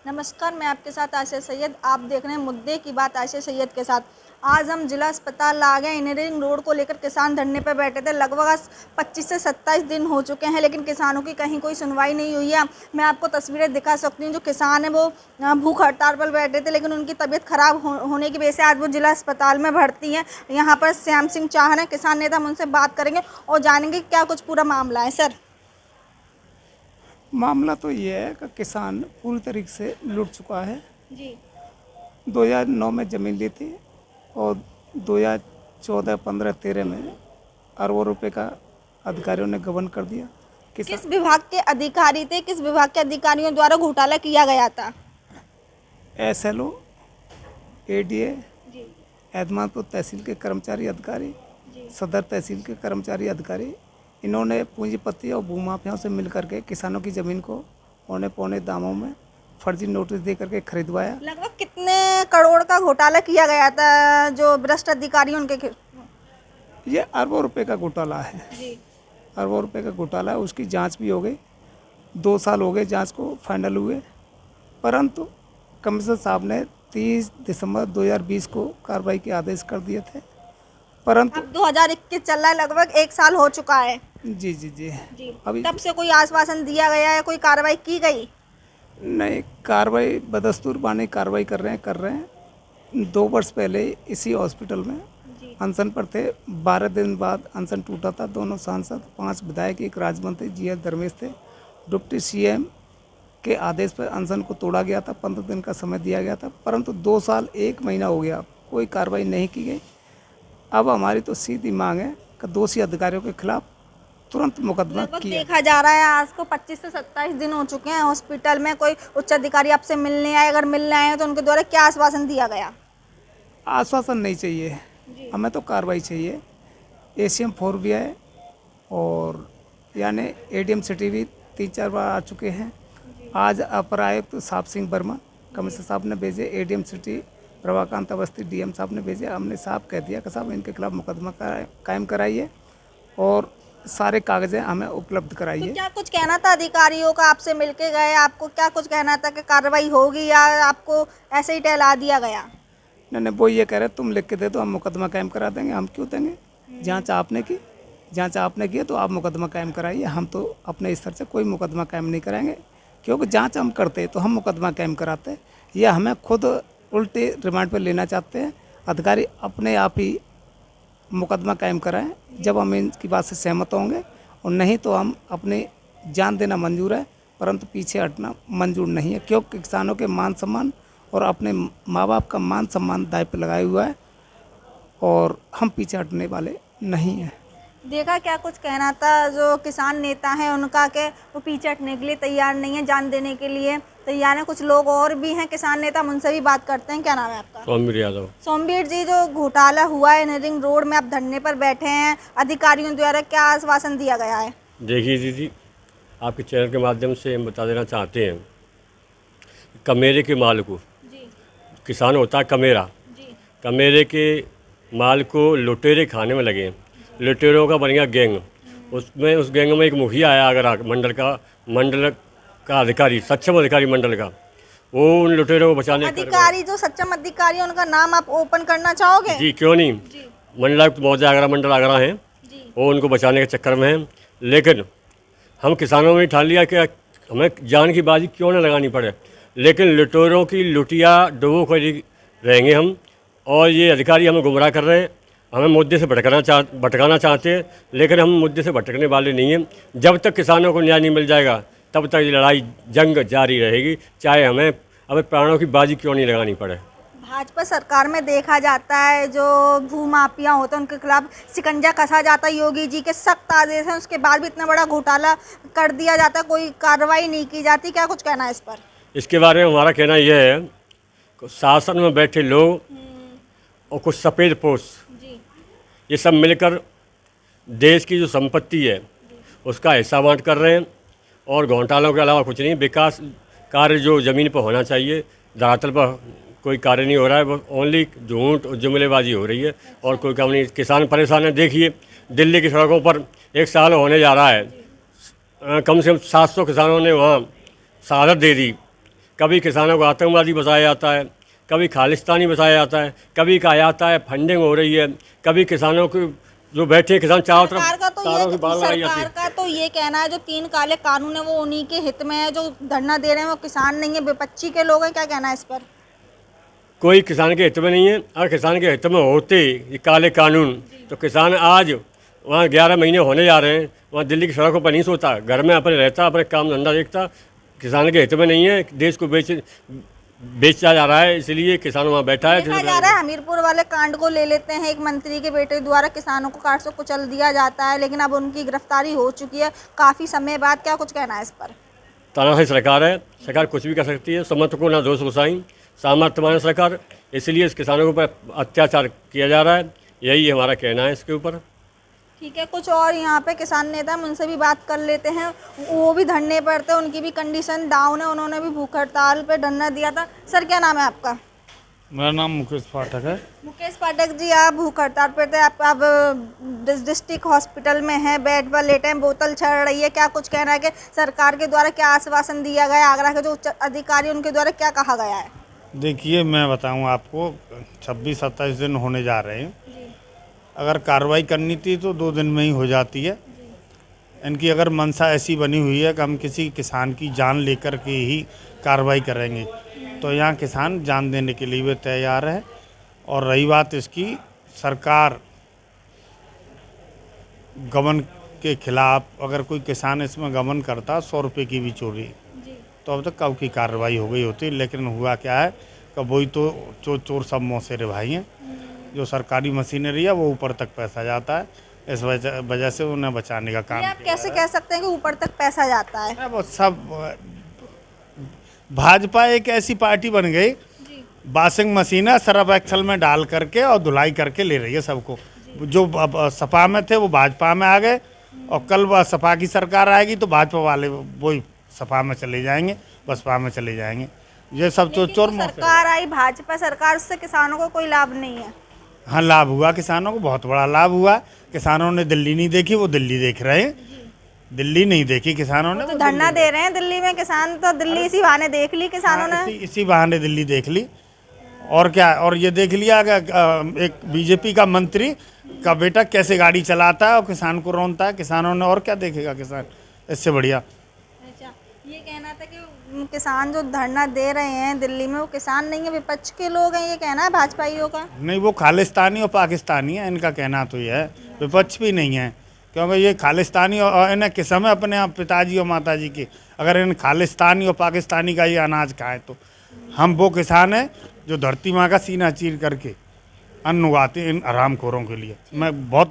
नमस्कार, मैं आपके साथ आयशा सैयद। आप देख रहे हैं मुद्दे की बात आयशा सैयद के साथ। आज हम जिला अस्पताल आ गए। इंजीनियरिंग रोड को लेकर किसान धरने पर बैठे थे। लगभग 25 से 27 दिन हो चुके हैं, लेकिन किसानों की कहीं कोई सुनवाई नहीं हुई है। मैं आपको तस्वीरें दिखा सकती हूँ। जो किसान है वो भूख हड़ताल पर बैठे थे, लेकिन उनकी तबीयत खराब होने की वजह से आज वो जिला अस्पताल में भर्ती हैं। यहाँ पर श्याम सिंह चाहर हैं, किसान नेता। हम उनसे बात करेंगे और जानेंगे क्या कुछ पूरा मामला है। सर, मामला तो ये है कि किसान पूरी तरीके से लूट चुका है। जी 2009 में ज़मीन ली थी और 2014, 15, 13 में अरबों रुपए का अधिकारियों ने गबन कर दिया। किस विभाग के अधिकारी थे? किस विभाग के अधिकारियों द्वारा घोटाला किया गया था? SLO, ADA, जी एतमादपुर तहसील के कर्मचारी अधिकारी, जी सदर तहसील के कर्मचारी अधिकारी, इन्होंने पूंजीपति और भूमाफियाओं से मिलकर के किसानों की ज़मीन को औने पौने दामों में फर्जी नोटिस दे करके खरीदवाया। लगभग कितने करोड़ का घोटाला किया गया था जो भ्रष्ट अधिकारी उनके ये अरबों रुपए का घोटाला है। जी अरबों रुपए का घोटाला है। उसकी जांच भी हो गई। 2 साल हो गए जांच को फाइनल हुए, परंतु कमिश्नर साहब ने 30 दिसंबर 2020 को कार्रवाई के आदेश कर दिए थे, परंतु अब 2021 चल रहा है, लगभग 1 साल हो चुका है। जी जी जी जी अभी तब से कोई आश्वासन दिया गया है? कोई कार्रवाई की गई? नहीं, कार्रवाई बदस्तूर बानी कार्रवाई कर रहे हैं। 2 वर्ष पहले इसी हॉस्पिटल में जी अनशन पर थे। 12 दिन बाद अनशन टूटा था। दोनों सांसद, 5 विधायक, एक राज्य मंत्री GS धर्मेश थे। डिप्टी CM के आदेश पर अनशन को तोड़ा गया था। 15 दिन का समय दिया गया था, परंतु 2 साल 1 महीना हो गया, कोई कार्रवाई नहीं की गई। अब हमारी तो सीधी मांग है कि दोषी अधिकारियों के खिलाफ तुरंत मुकदमा लगभग किया। देखा जा रहा है आज को 25 से 27 दिन हो चुके हैं हॉस्पिटल में। कोई उच्च अधिकारी आपसे मिलने आए? अगर मिलने आए हैं तो उनके द्वारा क्या आश्वासन दिया गया? आश्वासन नहीं चाहिए, जी हमें तो कार्रवाई चाहिए। ACM 4 भी है और यानी ADM सिटी भी 3-4 बार आ चुके हैं। आज अपर आयुक्त साहब सिंह वर्मा कमिश्नर साहब ने भेजे, ADM सिटी प्रभाकांत अवस्थी DM साहब ने भेजे। हमने साहब कह दिया कि साहब इनके खिलाफ मुकदमा कायम कराइए और सारे कागज़ें हमें उपलब्ध तो कराइए। क्या कुछ कहना था अधिकारियों का? आपसे मिलके गए, आपको क्या कुछ कहना था कि कार्रवाई होगी या आपको ऐसे ही टहला दिया गया? नहीं, वो ये कह रहे तुम लिख के दे दो, हम मुकदमा कायम करा देंगे। हम क्यों देंगे? जांच आपने की तो आप मुकदमा कायम कराइए। हम तो अपने स्तर से कोई मुकदमा कायम नहीं कराएंगे, क्योंकि जांच हम करते तो हम मुकदमा कायम कराते। या हमें खुद उल्टे रिमांड पर लेना चाहते हैं। अधिकारी अपने आप ही मुकदमा कायम कराएं जब हम इनकी बात से सहमत होंगे, और नहीं तो हम अपने जान देना मंजूर है, परंतु पीछे हटना मंजूर नहीं है, क्योंकि किसानों के मान सम्मान और अपने माँ बाप का मान सम्मान दांव पे लगाया हुआ है और हम पीछे हटने वाले नहीं हैं। देखा क्या कुछ कहना था जो किसान नेता हैं उनका कि वो पीछे हटने के लिए तैयार नहीं है, जान देने के लिए तैयार हैं। कुछ लोग और भी हैं किसान नेता, हम उनसे भी बात करते हैं। क्या नाम है आपका? सोमवीर यादव। सोमवीर जी, जो घोटाला हुआ है इंजीनियरिंग रोड में, आप धरने पर बैठे हैं, अधिकारियों द्वारा क्या आश्वासन दिया गया है? देखिए दीदी, आपके चैनल के माध्यम से हम बता देना चाहते हैं, कमेरे के माल को, जी किसान होता है कमेरा, जी कमेरे के माल को लुटेरे खाने में लगे। लुटेरों का बन गया गैंग। उसमें उस गैंग में एक मुखिया आया अगर मंडल का अधिकारी, सक्षम अधिकारी मंडल का, वो उन लुटेरों को बचाने अधिकारी जो सक्षम अधिकारी है उनका नाम आप ओपन करना चाहोगे? जी क्यों नहीं, जी मंडलायुक्त महोदय आगरा मंडल आगरा हैं, जी वो उनको बचाने के चक्कर में हैं। लेकिन हम किसानों ने ठान लिया कि हमें जान की बाजी क्यों न लगानी पड़े, लेकिन लुटेरों की लुटिया डुबो कर रहेंगे हम। और ये अधिकारी हमें गुमराह कर रहे हैं, हमें मुद्दे से भटकाना चाहते हैं, लेकिन हम मुद्दे से भटकने वाले नहीं हैं। जब तक किसानों को न्याय नहीं मिल जाएगा तब तक ये लड़ाई जंग जारी रहेगी, चाहे हमें प्राणों की बाजी क्यों नहीं लगानी पड़े। भाजपा सरकार में देखा जाता है जो भूमाफिया होते हैं उनके खिलाफ शिकंजा कसा जाता है। योगी जी के सख्त आदेश हैं, उसके बाद भी इतना बड़ा घोटाला कर दिया जाता है, कोई कार्रवाई नहीं की जाती। क्या कुछ कहना है इस पर? इसके बारे में हमारा कहना यह है कि शासन में बैठे लोग और कुछ सफ़ेद पोश, जी ये सब मिलकर देश की जो संपत्ति है उसका हिस्सा बांट कर रहे हैं, और घोटालों के अलावा कुछ नहीं। विकास कार्य जो ज़मीन पर होना चाहिए, धरातल पर कोई कार्य नहीं हो रहा है, वो ओनली झूठ और जुमलेबाजी हो रही है और कोई काम नहीं। किसान परेशान है। देखिए दिल्ली की सड़कों पर 1 साल होने जा रहा है, कम से कम 700 किसानों ने वहाँ शहादत दे दी। कभी किसानों को आतंकवादी बताया जाता है, कभी खालिस्तानी बताया जाता है, कभी कहा जाता है फंडिंग हो रही है, कभी किसानों को जो बैठे हैं किसान चारों तरफ तारों की बाढ़ लगाई जाती है। सरकार का तो ये कहना है जो 3 काले कानून है वो उन्हीं के हित में है, जो धरना दे रहे हैं वो किसान नहीं है, विपक्षी के लोग हैं। क्या कहना है इस पर? कोई किसान के हित में नहीं है। अगर किसान के हित में होते ये काले कानून तो किसान आज वहाँ 11 महीने होने जा रहे हैं, वहाँ दिल्ली की सड़कों पर नहीं सोता, घर में अपने रहता, अपने काम धंधा देखता। किसान के हित में नहीं है, देश को बेचा जा रहा है, इसलिए किसान वहाँ बैठा है। देखा जा रहा है हमीरपुर वाले कांड को ले लेते हैं, एक मंत्री के बेटे द्वारा किसानों को काट से कुचल दिया जाता है, लेकिन अब उनकी गिरफ्तारी हो चुकी है काफ़ी समय बाद। क्या कुछ कहना है इस पर? तानाशाही सरकार है, सरकार कुछ भी कर सकती है, समर्थकों को ना दोष गुसाई, सामर्थ्यवान सरकार, इसलिए इस किसानों के ऊपर अत्याचार किया जा रहा है। यही हमारा कहना है इसके ऊपर। ठीक है, कुछ और यहाँ पे किसान नेता हैं, उनसे भी बात कर लेते हैं। वो भी धरने पर थे, उनकी भी कंडीशन डाउन है, उन्होंने भी भूख हड़ताल पे धरना दिया था। सर क्या नाम है आपका? मेरा नाम मुकेश पाठक है। मुकेश पाठक जी, आप भूख हड़ताल पर थे, आप डिस्ट्रिक्ट हॉस्पिटल में हैं, बेड पर लेटे हैं, बोतल चढ़ रही है। क्या कुछ कहना है कि सरकार के द्वारा क्या आश्वासन दिया गया है? आगरा के जो उच्च अधिकारी उनके द्वारा क्या कहा गया है? देखिए मैं बताऊं आपको, 26-27 दिन होने जा रहे हैं। अगर कार्रवाई करनी थी तो 2 दिन में ही हो जाती है। इनकी अगर मंशा ऐसी बनी हुई है कि हम किसी किसान की जान लेकर के ही कार्रवाई करेंगे, तो यहाँ किसान जान देने के लिए भी तैयार है। और रही बात इसकी, सरकार गबन के खिलाफ अगर कोई किसान इसमें गबन करता 100 रुपये की भी चोरी, तो अब तक कब की कार्रवाई हो गई होती। लेकिन हुआ क्या है कि वही तो चोर सब मौसेरे भाई हैं। जो सरकारी मशीनरी है वो ऊपर तक पैसा जाता है, इस वजह से उन्हें बचाने का काम ये आप कैसे कह सकते हैं कि ऊपर तक पैसा जाता है? वो सब भाजपा एक ऐसी पार्टी बन गई, वॉशिंग मशीन है, सर्फ एक्सल में डाल करके और धुलाई करके ले रही है सबको। जो अब सपा में थे वो भाजपा में आ गए, और कल वह सपा की सरकार आएगी तो भाजपा वाले वही सपा में चले जाएंगे, बसपा में चले जाएंगे। ये सब चोर सरकार आई भाजपा सरकार, उससे किसानों को कोई लाभ नहीं है। हाँ, लाभ हुआ किसानों को, बहुत बड़ा लाभ हुआ। किसानों ने दिल्ली नहीं देखी, वो दिल्ली देख रहे हैं। दिल्ली नहीं देखी किसानों ने, तो धरना दे रहे हैं दिल्ली में किसान, तो दिल्ली इसी बहाने देख ली किसानों ने। इसी बहाने दिल्ली देख ली। और क्या, और ये देख लिया कि एक बीजेपी का मंत्री का बेटा कैसे गाड़ी चलाता है और किसान को रोनता है। किसानों ने और क्या देखेगा किसान इससे बढ़िया। अच्छा, ये कहना था कि किसान जो धरना दे रहे हैं दिल्ली में वो किसान नहीं है, विपक्ष के लोग हैं, ये कहना है भाजपाइयों का। नहीं, वो खालिस्तानी और पाकिस्तानी है, इनका कहना तो ये है, विपक्ष भी नहीं है। क्योंकि ये खालिस्तानी और इन्हें किस्म है अपने पिताजी और माताजी की। अगर इन खालिस्तानी और पाकिस्तानी का ये अनाज खाएं तो हम वो किसान हैं जो धरती माँ का सीना चीर करके अन्न उगाते हैं इन हरामखोरों के लिए। मैं बहुत